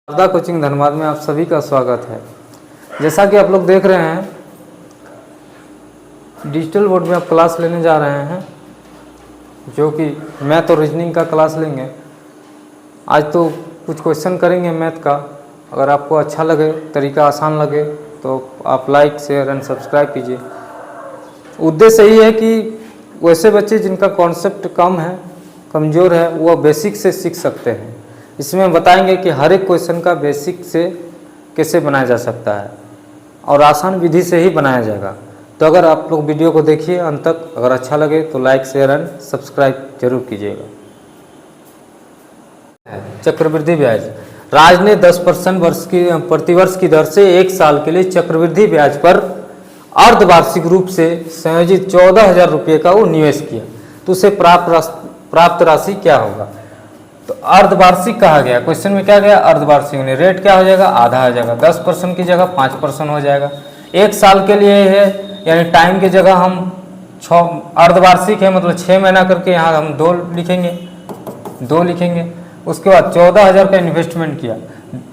Sharda coaching Dhanbad में आप सभी का स्वागत है। जैसा कि आप लोग देख रहे हैं, डिजिटल बोर्ड में आप क्लास लेने जा रहे हैं, जो कि मैथ और रीजनिंग का क्लास लेंगे। आज तो कुछ क्वेश्चन करेंगे मैथ का। अगर आपको अच्छा लगे, तरीका आसान लगे, तो आप लाइक, शेयर एंड सब्सक्राइब कीजिए। उद्देश्य यही है कि वैसे बच्चे जिनका कॉन्सेप्ट कम है, कमज़ोर है, वो बेसिक से सीख सकते हैं। इसमें बताएंगे कि हर एक क्वेश्चन का बेसिक से कैसे बनाया जा सकता है और आसान विधि से ही बनाया जाएगा। तो अगर आप लोग वीडियो को देखिए अंत तक, अगर अच्छा लगे तो लाइक, शेयर एंड सब्सक्राइब जरूर कीजिएगा। चक्रवृद्धि ब्याज। राज ने 10% प्रतिवर्ष की दर से 1 साल के लिए चक्रवृद्धि ब्याज पर अर्धवार्षिक रूप से संयोजित 14,000 रुपये का वो निवेश किया, तो उसे प्राप्त राशि क्या होगा? तो अर्धवार्षिक कहा गया, क्वेश्चन में क्या गया? अर्धवार्षिक। रेट क्या हो जाएगा? आधा हो जाएगा। 10% की जगह 5% हो जाएगा। 1 साल के लिए है, यानी टाइम की जगह हम 6, अर्धवार्षिक है मतलब 6 महीना करके, यहाँ हम 2 लिखेंगे। उसके बाद 14,000 का इन्वेस्टमेंट किया,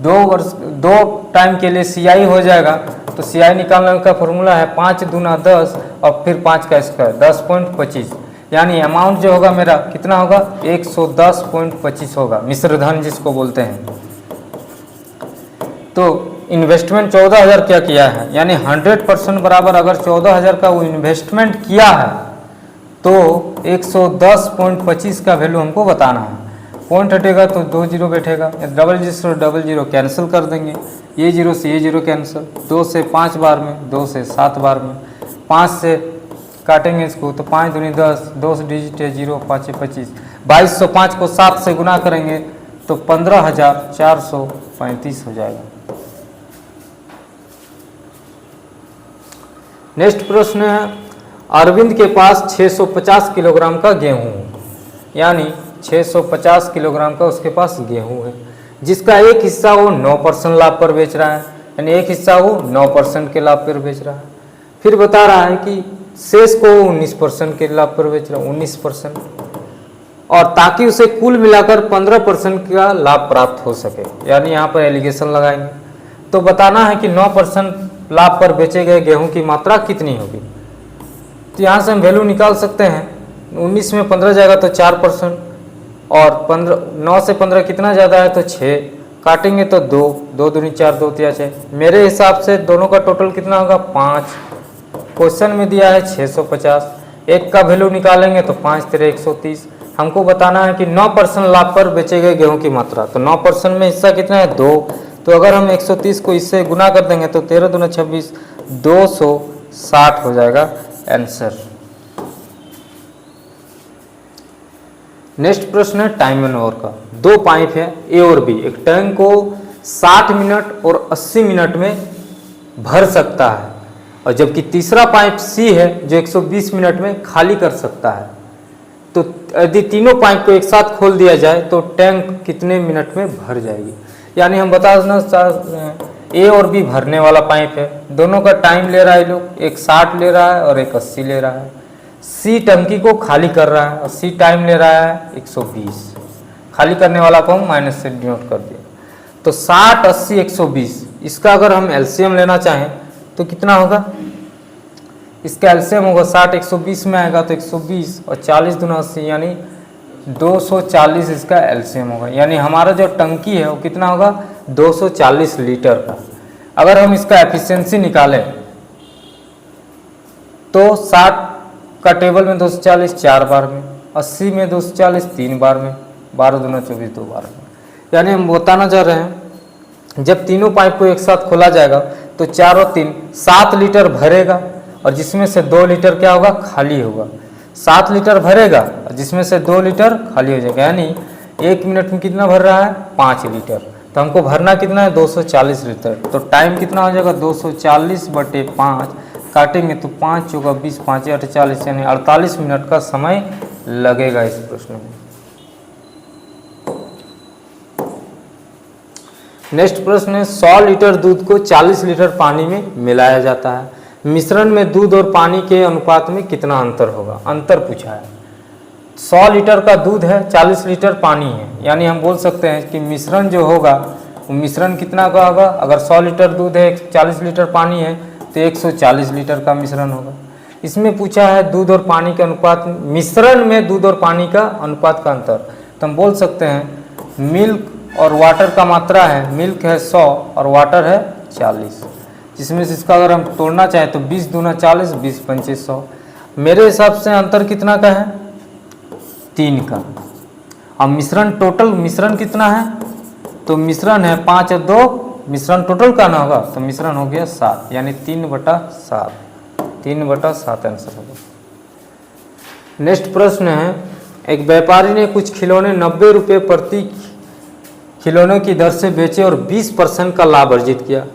2 टाइम के लिए CI हो जाएगा। तो CI निकालने का फॉर्मूला है 5 दूना 10 और फिर 5 का स्क्वायर, 10.25, यानी अमाउंट जो होगा मेरा कितना होगा? 110.25 होगा, मिश्र धन जिसको बोलते हैं। तो इन्वेस्टमेंट 14,000 क्या किया है, यानी 100% बराबर अगर 14,000 का वो इन्वेस्टमेंट किया है तो 110.25 का वैल्यू हमको बताना है। पॉइंट हटेगा तो 2 जीरो बैठेगा, डबल जीरो कैंसिल कर देंगे, ये जीरो से ये जीरो कैंसिल, 2 से 5 बार में, 2 से 7 बार में, 5 से काटेंगे इसको तो 5 दूनी 10, 2 डिजिट है 0, 5 25, 2205 को 7 से गुना करेंगे तो 15,435 हो जाएगा। नेक्स्ट प्रश्न है, अरविंद के पास 650 किलोग्राम का गेहूं है, यानी 650 किलोग्राम का उसके पास गेहूं है, जिसका एक हिस्सा वो 9% लाभ पर बेच रहा है, यानी एक हिस्सा वो 9% के लाभ पर बेच रहा है। फिर बता रहा है कि शेष को 19% के लाभ पर बेच रहा है, 19%, और ताकि उसे कुल मिलाकर 15% का लाभ प्राप्त हो सके, यानी यहाँ पर एलिगेशन लगाएंगे। तो बताना है कि 9% लाभ पर बेचे गए गेहूं की मात्रा कितनी होगी। तो यहाँ से हम वैल्यू निकाल सकते हैं, 19 में 15 जाएगा तो 4%, और 9 से 15 कितना ज़्यादा है तो 6, काटेंगे तो 2 दूनी 4, 2 तिया 6। मेरे हिसाब से दोनों का टोटल कितना होगा? 5। क्वेश्चन में दिया है 650, एक का वैल्यू निकालेंगे तो 5 तेरे 130। हमको बताना है कि 9% लाभ पर बेचे गए गेहूं की मात्रा, तो 9% में हिस्सा कितना है? 2। तो अगर हम 130 को इससे गुना कर देंगे तो 13 दूना 26, 260 हो जाएगा आंसर। नेक्स्ट प्रश्न है टाइम एंड आवर का। 2 पाइप है ए और बी, एक टैंक को 60 मिनट और 80 मिनट में भर सकता है, और जबकि तीसरा पाइप सी है जो 120 मिनट में खाली कर सकता है। तो यदि तीनों पाइप को एक साथ खोल दिया जाए तो टैंक कितने मिनट में भर जाएगी? यानी हम बताना चाहते हैं, ए और बी भरने वाला पाइप है, दोनों का टाइम ले रहा है लोग, एक 60 ले रहा है और एक 80 ले रहा है। सी टंकी को खाली कर रहा है और सी टाइम ले रहा है 120। खाली करने वाला को हम माइनस से डिनोट कर दिया। तो 60, 80, 120, इसका अगर हम एलसीएम लेना चाहें तो कितना होगा? इसका एलसीएम होगा 60 120 में आएगा तो 120 और 40 दूना 80, यानी 240 इसका एलसीएम होगा। यानी हमारा जो टंकी है वो कितना होगा? 240 लीटर का। अगर हम इसका एफिशिएंसी निकालें तो 60 का टेबल में 240 4 बार में, 80 में 240 3 बार में, 12 दूना 24 2 बार में। यानी हम बताना चाह रहे हैं, जब तीनों पाइप को एक साथ खोला जाएगा तो 4 और 3 7 लीटर भरेगा, और जिसमें से 2 लीटर क्या होगा? खाली होगा। 7 लीटर भरेगा और जिसमें से 2 लीटर खाली हो जाएगा, यानी 1 मिनट में कितना भर रहा है? 5 लीटर। तो हमको भरना कितना है? 240 लीटर। तो टाइम कितना हो जाएगा? 240/5, काटेंगे तो 5 चौका 20, 5 48, यानी 48 मिनट का समय लगेगा इस प्रश्न में। नेक्स्ट प्रश्न है, 100 लीटर दूध को 40 लीटर पानी में मिलाया जाता है, मिश्रण में दूध और पानी के अनुपात में कितना अंतर होगा? अंतर पूछा है। 100 लीटर का दूध है, 40 लीटर पानी है, यानी हम बोल सकते हैं कि मिश्रण जो होगा वो मिश्रण कितना का होगा? अगर 100 लीटर दूध है, 40 लीटर पानी है, तो 140 लीटर का मिश्रण होगा। इसमें पूछा है दूध और पानी के अनुपात, मिश्रण में दूध और पानी का अनुपात का अंतर। तो हम बोल सकते हैं मिल्क और वाटर का मात्रा है, मिल्क है 100 और वाटर है 40, जिसमें से इसका अगर हम तोड़ना चाहें तो 20 दूना 40, 20 पंचे 100। मेरे हिसाब से अंतर कितना का है? 3 का। अब मिश्रण, टोटल मिश्रण कितना है? तो मिश्रण है 5 और 2, मिश्रण टोटल का ना होगा, तो मिश्रण हो गया 7, यानी 3/7, 3/7 आंसर होगा। नेक्स्ट प्रश्न है, एक व्यापारी ने कुछ खिलौने 90 रुपये प्रति खिलौनों की दर से बेचे और 20% का लाभ अर्जित किया।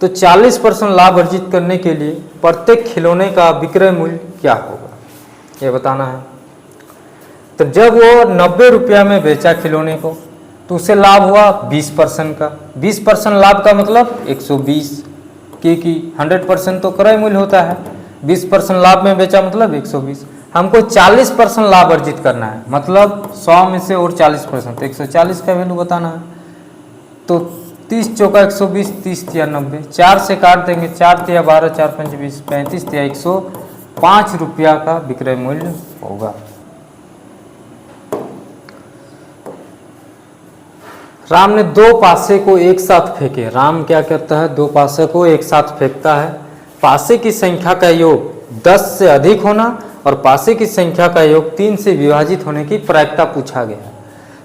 तो 40% लाभ अर्जित करने के लिए प्रत्येक खिलौने का विक्रय मूल्य क्या होगा, ये बताना है। तो जब वो 90 रुपया में बेचा खिलौने को, तो उसे लाभ हुआ 20% का। 20% लाभ का मतलब 120, क्योंकि 100% तो क्रय मूल्य होता है, 20% लाभ में बेचा मतलब 120। हमको 40% लाभ अर्जित करना है, मतलब 100 में से और 40%, 140 का वैल्यू बताना है। तो 30 चौका 120, 30 या 90, 4 से काट देंगे, 4 या 12, 4 5 20, 35 या 105 रुपया का विक्रय मूल्य होगा। राम ने 2 पासे को एक साथ फेंके। राम क्या करता है? 2 पासे को एक साथ फेंकता है। पासे की संख्या का योग 10 से अधिक होना और पासे की संख्या का योग 3 से विभाजित होने की प्रायिकता पूछा गया है।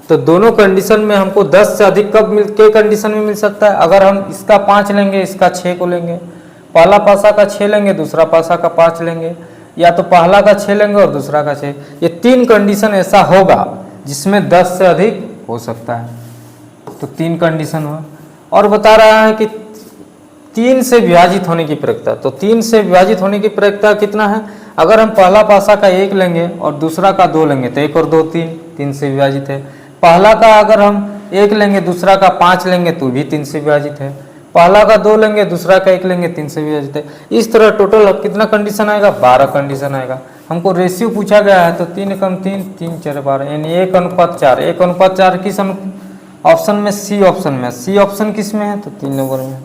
तो दोनों कंडीशन में हमको 10 से अधिक कब के कंडीशन में मिल सकता है? अगर हम इसका 5 लेंगे, इसका 6 को लेंगे, पहला पासा का 6 लेंगे, दूसरा पासा का 5 लेंगे, या तो पहला का 6 लेंगे और दूसरा का 6। ये 3 कंडीशन ऐसा होगा जिसमें 10 से अधिक हो सकता है। तो 3 कंडीशन हुआ। और बता रहा है कि 3 से विभाजित होने की प्रायिकता। तो 3 से विभाजित होने की प्रायिकता कितना है? अगर हम पहला पासा का 1 लेंगे और दूसरा का 2 लेंगे, तो 1 और 2 3, 3 से विभाजित है। पहला का अगर हम 1 लेंगे, दूसरा का 5 लेंगे, तो भी 3 से विभाजित है। पहला का 2 लेंगे, दूसरा का 1 लेंगे, 3 से विभाजित है। इस तरह टोटल अब कितना कंडीशन आएगा? 12 कंडीशन आएगा। हमको रेशियो पूछा गया है, तो 3 कम 3, 3 4 12, यानी 1:4। 1:4 किस ऑप्शन में? सी ऑप्शन में। सी ऑप्शन किस में है? तो 3 नंबर में।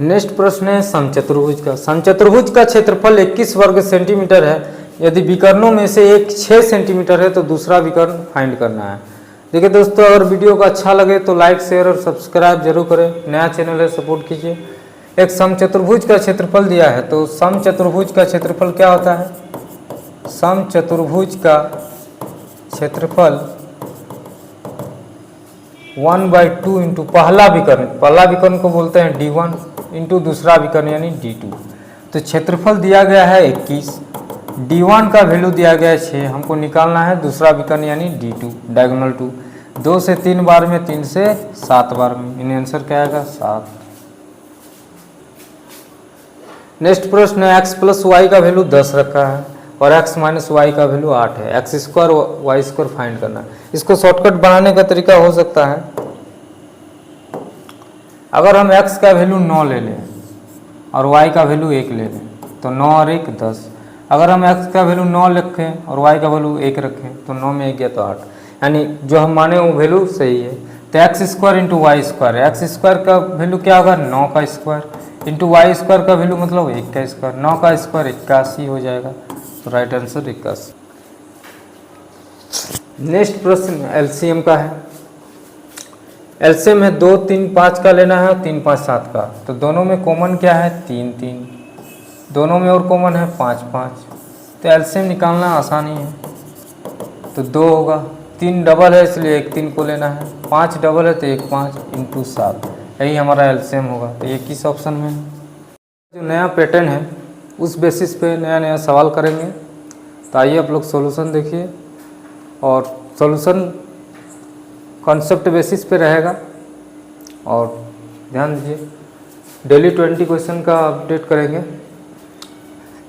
नेक्स्ट प्रश्न है समचतुर्भुज का। समचतुर्भुज का क्षेत्रफल 21 वर्ग सेंटीमीटर है। यदि विकर्णों में से एक 6 सेंटीमीटर है तो दूसरा विकर्ण फाइंड करना है। देखिए दोस्तों, अगर वीडियो को अच्छा लगे तो लाइक, शेयर और सब्सक्राइब जरूर करें। नया चैनल है, सपोर्ट कीजिए। एक समचतुर्भुज का क्षेत्रफल दिया है, तो समचतुर्भुज का क्षेत्रफल क्या होता है? समचतुर्भुज का क्षेत्रफल 1/2 इंटू पहला विकर्ण को बोलते हैं D1 इंटू दूसरा विकर्ण यानी D2। तो क्षेत्रफल दिया गया है 21, D1 का वैल्यू दिया गया है 6, हमको निकालना है दूसरा विकर्ण यानी D2, डायगोनल 2। 2 से 3 बार में, 3 से 7 बार में, यानी आंसर क्या आएगा? 7। नेक्स्ट प्रश्न है, x + y का वैल्यू 10 रखा है और x - y का वैल्यू 8 है। x² y² फाइंड करना है। इसको शॉर्टकट बनाने का तरीका हो सकता है, अगर हम x का वैल्यू 9 ले लें और y का वैल्यू 1 ले लें, तो 9 और 1 10। अगर हम x का वैल्यू 9 रखें और y का वैल्यू 1 रखें, तो 9 में 1 गया तो 8, यानी जो हम माने वो वैल्यू सही है। तो x² इंटू y², x² का वैल्यू क्या होगा? 9 का स्क्वायर इंटू y² का वैल्यू मतलब 1 का स्क्वायर। 9 का स्क्वायर 81 हो जाएगा, तो राइट आंसर 81। नेक्स्ट प्रश्न एलसीएम का है। एलसीएम है 2 3 5 का लेना है, 3 5 7 का। तो दोनों में कॉमन क्या है? 3 3, दोनों में और कॉमन है 5 5। तो एलसीएम निकालना आसानी है, तो 2 होगा। 3 डबल है इसलिए 1 3 को लेना है, 5 डबल है तो 1 5 इंटू 7, यही हमारा एलसीएम होगा। तो ये किस ऑप्शन में है? जो नया पैटर्न है उस बेसिस पे नया नया सवाल करेंगे। तो आइए आप लोग सॉल्यूशन देखिए, और सॉल्यूशन कॉन्सेप्ट बेसिस पे रहेगा, और ध्यान दीजिए डेली 20 क्वेश्चन का अपडेट करेंगे।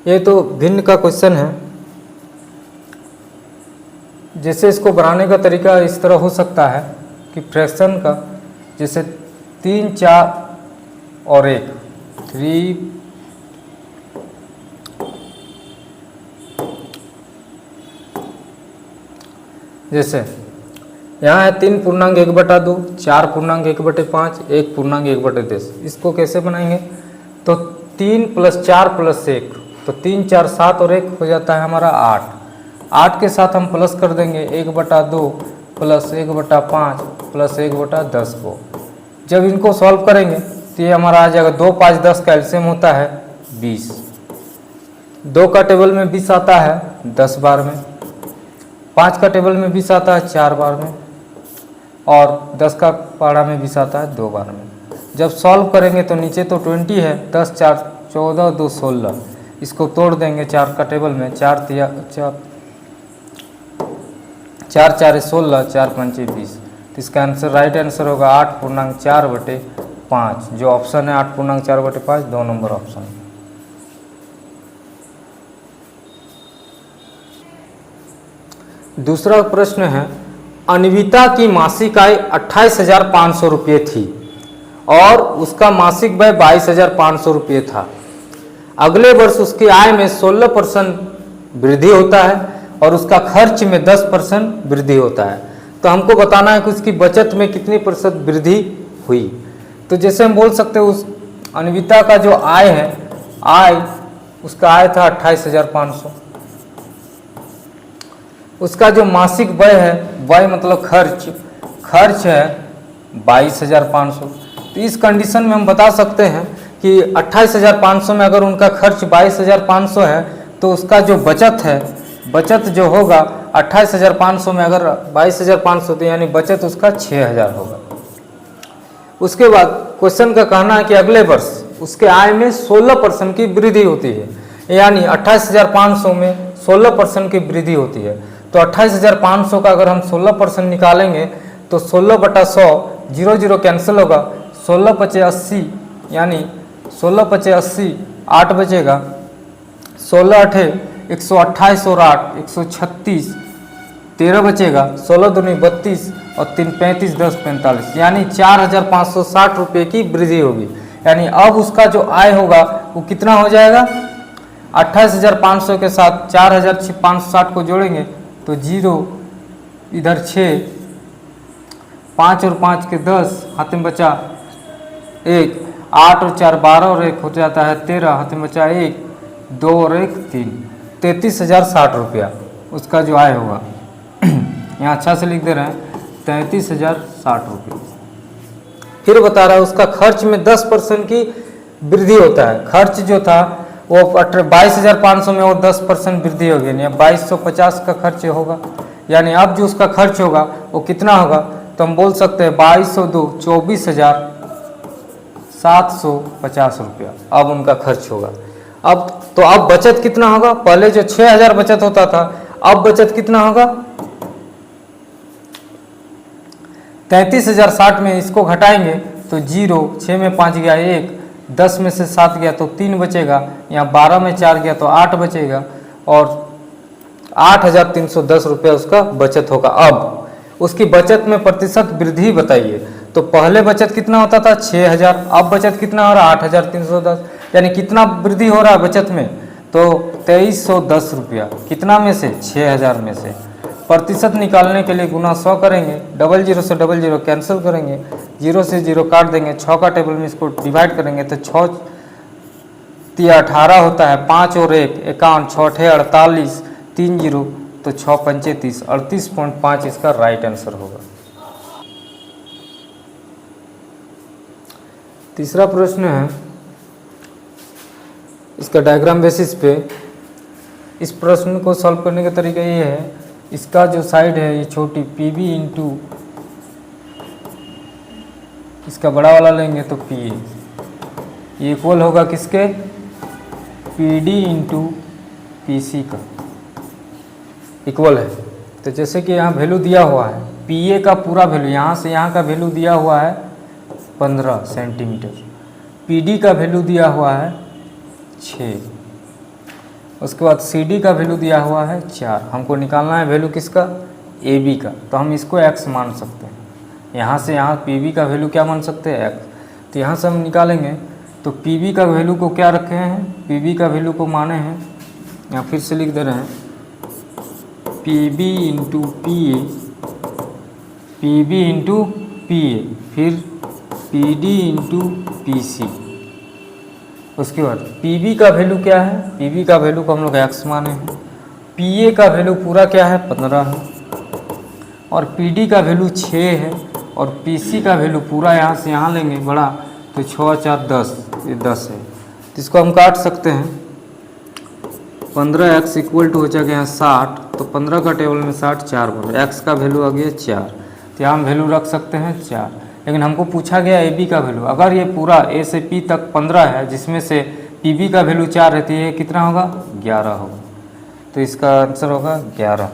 ये तो भिन्न का क्वेश्चन है, जैसे इसको बनाने का तरीका इस तरह हो सकता है कि फ्रैक्शन का, जैसे 3 4 और 1 3 जैसे यहाँ है 3.1/2, 4.1/5, 1.1/10। इसको कैसे बनाएंगे? तो 3 + 4 + 1, तो 3 4 7 और 1 हो जाता है हमारा 8। 8 के साथ हम प्लस कर देंगे 1/2 + 1/5 + 1/10 को। जब इनको सॉल्व करेंगे तो ये हमारा आ जाएगा 2 5 10 का एलसीएम होता है 20। 2 का टेबल में 20 आता है 10 बार में, 5 का टेबल में 20 आता है 4 बार में, और 10 का पारा में 20 आता है 2 बार में। जब सॉल्व करेंगे तो नीचे तो 20 है, 10 4 14 2 16, इसको तोड़ देंगे 4 का टेबल में, 4 4 16, 4 5 20। तो इसका आंसर राइट आंसर होगा 8.4/5, जो ऑप्शन है 8.4/5, 2 नंबर ऑप्शन। दूसरा प्रश्न है, अन्विता की मासिक आय 28,500 रुपये थी और उसका मासिक व्यय 22,500 रुपये था। अगले वर्ष उसकी आय में 16% वृद्धि होता है और उसका खर्च में 10% वृद्धि होता है। तो हमको बताना है कि उसकी बचत में कितनी प्रतिशत वृद्धि हुई। तो जैसे हम बोल सकते हैं उस अन्विता का जो आय है, उसका आय था 28,500। उसका जो मासिक व्यय है, व्यय मतलब खर्च है 22,500। तो इस कंडीशन में हम बता सकते हैं कि 28,500 में अगर उनका खर्च 22,500 है तो उसका जो बचत जो होगा 28,500 में अगर 22,500, तो यानी बचत उसका 6,000 होगा। उसके बाद क्वेश्चन का कहना है कि अगले वर्ष उसके आय में 16% की वृद्धि होती है, यानी 28,500 में 16% की वृद्धि होती है। तो 28,500 का अगर हम 16% निकालेंगे तो 16/100, 0 0 कैंसिल होगा, 16 × 80, यानी 16 × 80, 8 बचेगा, 16 × 8 128 और 8 136, 13 बचेगा, 16 दूनी 32 और 3 35 10 45, यानी 4,560 रुपये की वृद्धि होगी। यानी अब उसका जो आय होगा वो कितना हो जाएगा? 28,500 के साथ 4,560 को जोड़ेंगे तो 0, इधर 6, 5 और 5 के 10, हाथ में बचा 1, 8 और 4 12 और 1 हो जाता है 13, हाथ में बचा 1, 2 और 1 3, 33,060 रुपया उसका जो आय होगा। यहाँ अच्छा से लिख दे रहे हैं 33,060 रुपये। फिर बता रहा है उसका खर्च में 10% की वृद्धि होता है। खर्च जो था वो 22,500 में वो 10% वृद्धि होगी, यानी 2,250 का खर्च होगा। यानी अब जो उसका खर्च होगा वो कितना होगा? तो हम बोल सकते हैं 2202 24,750 रुपया अब उनका खर्च होगा। अब बचत कितना होगा? पहले जो 6,000 बचत होता था, अब बचत कितना होगा? 33,060 में इसको घटाएंगे तो 0, 6 में 5 गया 1, 10 में से 7 गया तो 3 बचेगा, यहाँ 12 में 4 गया तो 8 बचेगा, और 8,310 रुपया उसका बचत होगा। अब उसकी बचत में प्रतिशत वृद्धि बताइए। तो पहले बचत कितना होता था? 6,000, अब बचत कितना हो रहा है? 8,310, यानी कितना वृद्धि हो रहा है बचत में? तो 2,310 रुपया। कितना में से? 6,000 में से। प्रतिशत निकालने के लिए गुना 100 करेंगे, 00 से 00 कैंसिल करेंगे, 0 से 0 काट देंगे, 6 का टेबल में इसको डिवाइड करेंगे तो 6 3 18 होता है, 5 और 1 51, 6 8 48, 3 0 तो 6 5 30, 38.5 इसका राइट आंसर होगा। तीसरा प्रश्न है, इसका डायग्राम बेसिस पे इस प्रश्न को सॉल्व करने का तरीका ये है, इसका जो साइड है ये छोटी PB इंटू इसका बड़ा वाला लेंगे तो PA, ये इक्वल होगा किसके? PD इंटू PC का इक्वल है। तो जैसे कि यहाँ वैल्यू दिया हुआ है, PA का पूरा वैल्यू यहाँ से यहाँ का वैल्यू दिया हुआ है 15 सेंटीमीटर, PD का वैल्यू दिया हुआ है 6, उसके बाद CD का वैल्यू दिया हुआ है 4। हमको निकालना है वैल्यू किसका? AB का। तो हम इसको x मान सकते हैं, यहाँ से यहाँ PB का वैल्यू क्या मान सकते हैं? x। तो यहाँ से हम निकालेंगे तो PB का वैल्यू को क्या रखे हैं? PB का वैल्यू को माने हैं, यहाँ फिर से लिख दे रहे हैं PB into PA, P B into P A, फिर P D into P C. उसके बाद पी बी का वैल्यू क्या है, पी बी का वैल्यू को हम लोग एक्स माने हैं, पी ए का वैल्यू पूरा क्या है 15 है, और पी डी का वैल्यू 6 है, और पी सी का वैल्यू पूरा यहाँ से यहाँ लेंगे बड़ा तो 6 4 10, ये 10 है। तो इसको हम काट सकते हैं, 15x इक्वल टू हो जाएगा यहाँ 60, तो 15 का टेबल में 60 4 बोलो, एक्स का वैल्यू आ गया 4, तो यहाँ हम वैल्यू रख सकते हैं 4। लेकिन हमको पूछा गया ए बी का वैल्यू, अगर ये पूरा ए से पी तक 15 है, जिसमें से पी बी का वैल्यू 4 रहती है, कितना होगा 11 होगा, तो इसका आंसर होगा 11।